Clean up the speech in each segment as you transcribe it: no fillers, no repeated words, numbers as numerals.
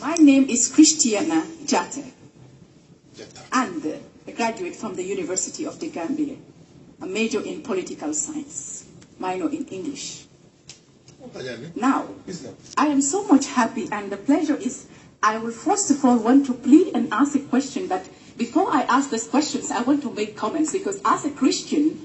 My name is Christiana Jatta, and a graduate from the University of the Gambia, a major in political science, minor in English. Now, I am so much happy, and the pleasure is, I will first of all want to plead and ask a question, but before I ask these questions, I want to make comments, because as a Christian,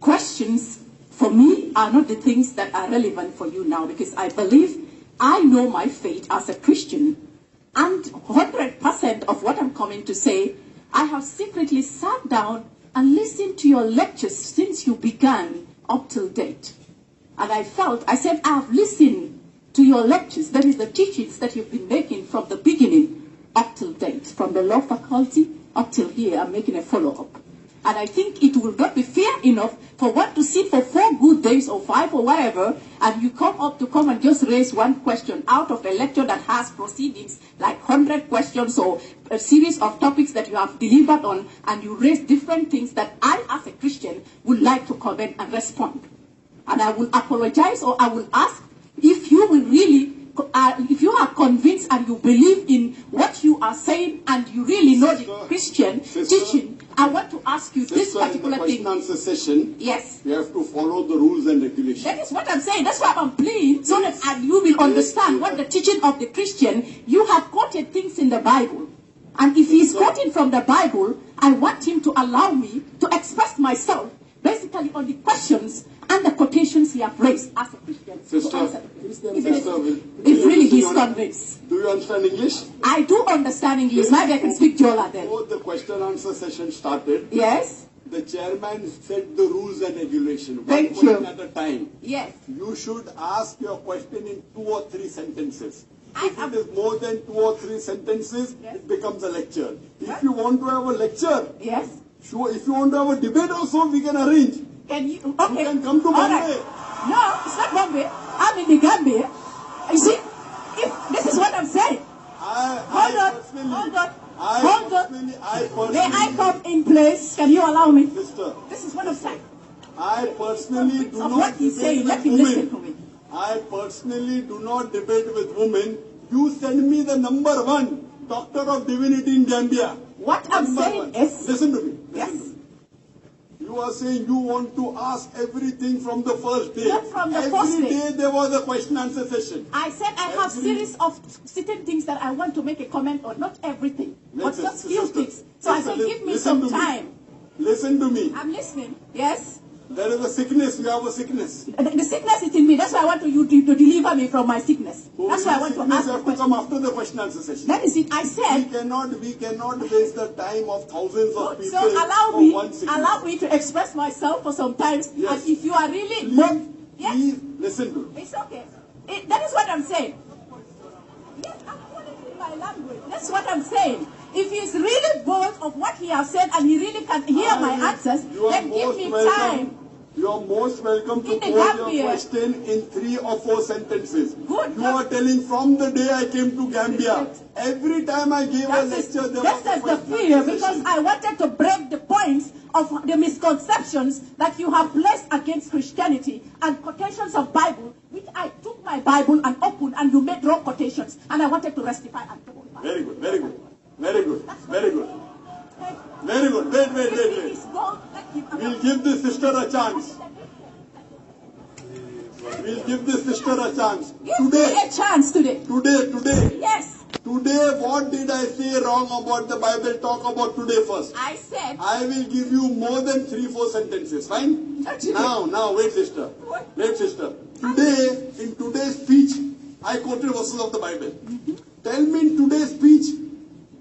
questions for me are not the things that are relevant for you now, because I believe I know my faith as a Christian, and 100% of what I'm coming to say, I have secretly sat down and listened to your lectures since you began up till date. And I said, I have listened to your lectures, that is the teachings that you've been making from the beginning up till date, from the law faculty up till here. I'm making a follow-up. And I think it will not be fair enough for one to sit for 4 good days or 5 or whatever, and you come and just raise one question out of a lecture that has proceedings like 100 questions or a series of topics that you have delivered on, and you raise different things that I, as a Christian, would like to comment and respond. And I will apologize, or I will ask if you will really, if you are convinced and you believe in what you are saying and you really know the Christian teaching, I want to ask you this particular thing. In the question-answer session, yes, you have to follow the rules and regulations. That is what I'm saying. That's why I'm pleading, so that you will understand what the teaching of the Christian. You have quoted things in the Bible. And if he's quoting from the Bible, I want him to allow me to express myself basically on the questions and the quotations he has raised as a Christian. If really he's convinced. Do you understand English? I do understand English. Maybe I can speak Jola then. Before the question-answer session started, yes, the chairman set the rules and regulations. Thank you. One question at a time. Yes. You should ask your question in 2 or 3 sentences. If it is more than 2 or 3 sentences, yes, it becomes a lecture. If you want to have a lecture, yes, sure. If you want to have a debate also, we can arrange. Can you? Okay. You can come to Bombay. Right. No, it's not Bombay. I'm in the Gambia. You see, this is what I'm saying. Hold on. May I come in place? Can you allow me? Sister, this is what I'm saying. I personally do not what he's saying. Let him listen to me. I personally do not debate with women. You send me the number 1 doctor of divinity in Gambia. What I'm saying is... Listen to me. Yes. You are saying you want to ask everything from the first day. Not from the first day. Every day there was a question-answer session. I said I have series of certain things that I want to make a comment on. Not everything, but just few things. So I said, give me some time. Listen to me. I'm listening. Yes. There is a sickness. You have a sickness. The sickness is in me. That's why I want you to deliver me from my sickness. So that's why I want to ask. You have to come after the question-answer session. That is it. I said we cannot waste the time of thousands of people. So allow me to express myself for some time. Yes. And if you are really please listen to me. It's okay. That is what I'm saying. Yes, I'm putting in my language. That's what I'm saying. If he's really bored of what he has said and he really can hear my answers, then give me time. You are most welcome to pose your question in 3 or 4 sentences. Good. You are telling from the day I came to Gambia, every time I gave a lecture, there was a the fear, because I wanted to break the points of the misconceptions that you have placed against Christianity and quotations of Bible, which I took my Bible and opened and you made wrong quotations, and I wanted to rectify and go back. Very good, very good, very good, very good. Very good. Wait. We'll give this sister a chance. We'll give this sister a chance. Give me a chance today. Today. Yes. Today, what did I say wrong about the Bible? Talk about today first. I said... I will give you more than 3-4 sentences. Fine? Now, wait, sister. What? Wait, sister. Today, in today's speech, I quoted verses of the Bible. Tell me in today's speech,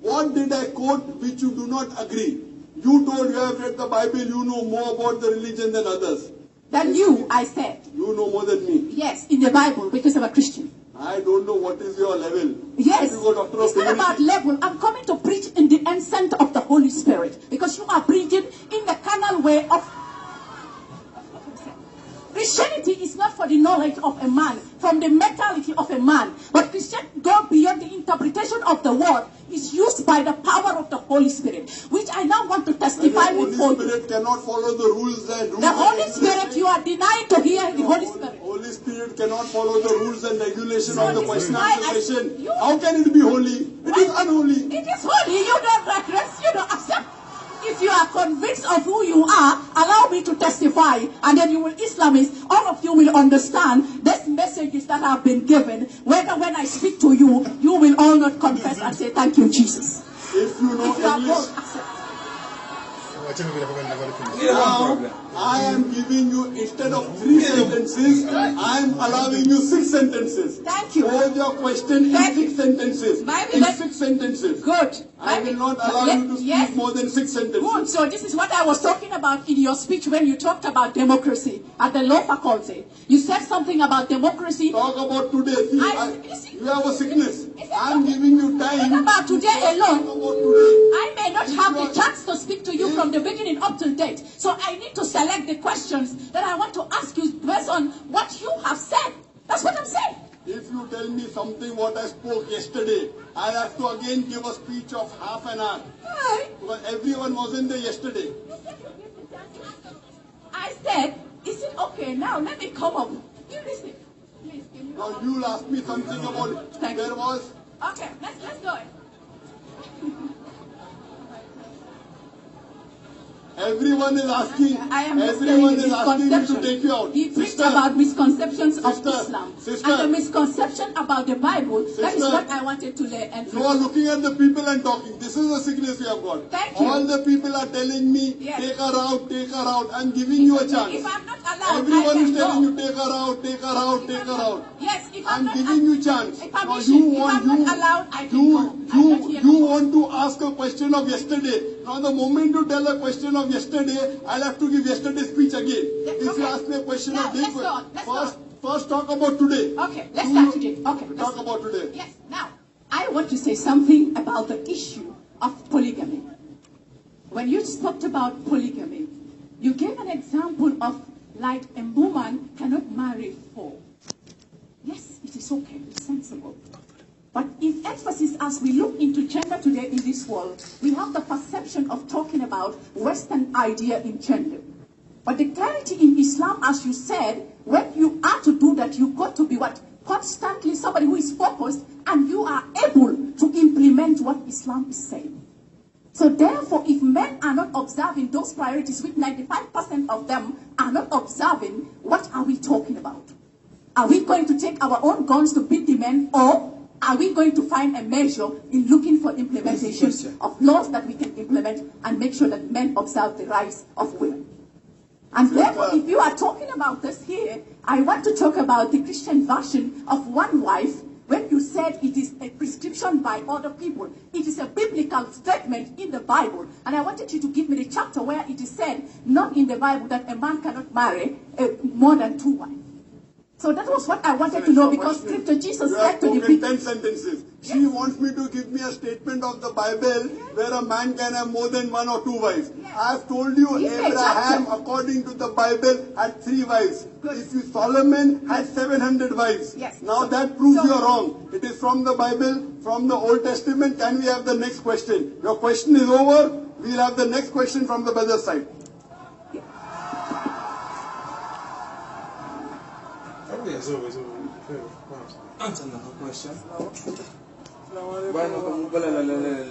what did I quote which you do not agree? You told you have read the Bible, you know more about the religion than others. Than you, I said. You know more than me. Yes, in the Bible, because I'm a Christian. I don't know what is your level. Yes, it's not about level. I'm coming to preach in the ensign of the Holy Spirit. Because you are preaching in the carnal way of... Christianity is not for the knowledge of a man, from the mentality of a man. But Christianity goes beyond the interpretation of the word. It's used by the power of the Holy Spirit, which I now want to testify with for you. The Holy Spirit cannot follow the rules and rules. The Holy Spirit, you are denying to hear the Holy Spirit. Holy Spirit cannot follow the rules and regulations So of the this question is why answer session. you- How can it be holy? It is unholy. It is holy. You don't regress. You don't accept. If you are convinced of who you are, allow me to testify, and then you will Islamists, all of you will understand these messages that have been given. Whether when I speak to you, you will all not confess and say, thank you, Jesus. If you know If you are English, both accept. now I am giving you, instead of 3 sentences, I am allowing you 6 sentences. Thank you. Hold your question in Thank 6 you. sentences. Maybe In that- 6 sentences. Good. I will not allow you to speak Yes. more than 6 sentences. Good. So this is what I was talking about in your speech when you talked about democracy at the law faculty. You said something about democracy. Talk about today. See, you have a sickness. Is it I am okay? giving you time. What about today alone? Talk about today. I may not have the chance to speak to you from the beginning up to date. So I need to select the questions that I want to ask you based on what you have said. That's what I'm saying. If you tell me something what I spoke yesterday, I'll have to again give a speech of half an hour. Right. Because everyone wasn't there yesterday. I said, is it okay now? Let me come up. You listen. Please, can you? Now you'll ask me something about Thank you. there was. Okay, let's go. Everyone is asking. I am just Everyone saying is asking me to misconception. take you out. He preached Sister, about misconceptions of Sister, Islam. Sister. And the misconception about the Bible, that is Sister. what I wanted to lay and you are looking at the people and talking. This is the sickness we have got. Thank you. All the people are telling me, Yes. take her out, take her out. I'm giving you a chance. If I'm not allowed, Everyone I is can telling go. you, take her out, take her out, take her out. Yes, if I'm I'm not giving you chance. If Now I'm not allowed, I can go. I'm not here you no more. want to ask a question of yesterday. Now the moment you tell a question of yesterday, I'll have to give yesterday's speech again. Yeah, If you okay. ask me a question Now, of this, let's go on, let's go first talk about today. Okay, let's start today. Okay, let's Talk about today. Yes, now, I want to say something about the issue of polygamy. When you spoke about polygamy, you gave an example of like a woman cannot marry 4. Yes, it is okay, it's sensible. But if emphasis as we look into gender today in this world, we have the perception of talking about Western idea in gender. But the clarity in Islam, as you said, when you are to do that, you've got to be what? Constantly somebody who is focused and you are able to implement what Islam is saying. So therefore, if men are not observing those priorities, which 95% of them are not observing, what are we talking about? Are we going to take our own guns to beat the men, or are we going to find a measure in looking for implementation of laws that we can implement and make sure that men observe the rights of women? And therefore, if you are talking about this here, I want to talk about the Christian version of one wife. When you said it is a prescription by other people, it is a biblical statement in the Bible. And I wanted you to give me the chapter where it is said, not in the Bible, that a man cannot marry more than 2 wives. So that was what I wanted to know, because Scripture, Jesus said to the spoken people. 10 sentences. She wants me to give me a statement of the Bible where a man can have more than 1 or 2 wives. I have told you Give me a Abraham, chapter. according to the Bible, had 3 wives. Good. If you Solomon had 700 wives. Yes. Now So- that proves so- you are wrong. It is from the Bible, from the Old Testament. Can we have the next question? Your question is over. We will have the next question from the brother's side. Answer the question.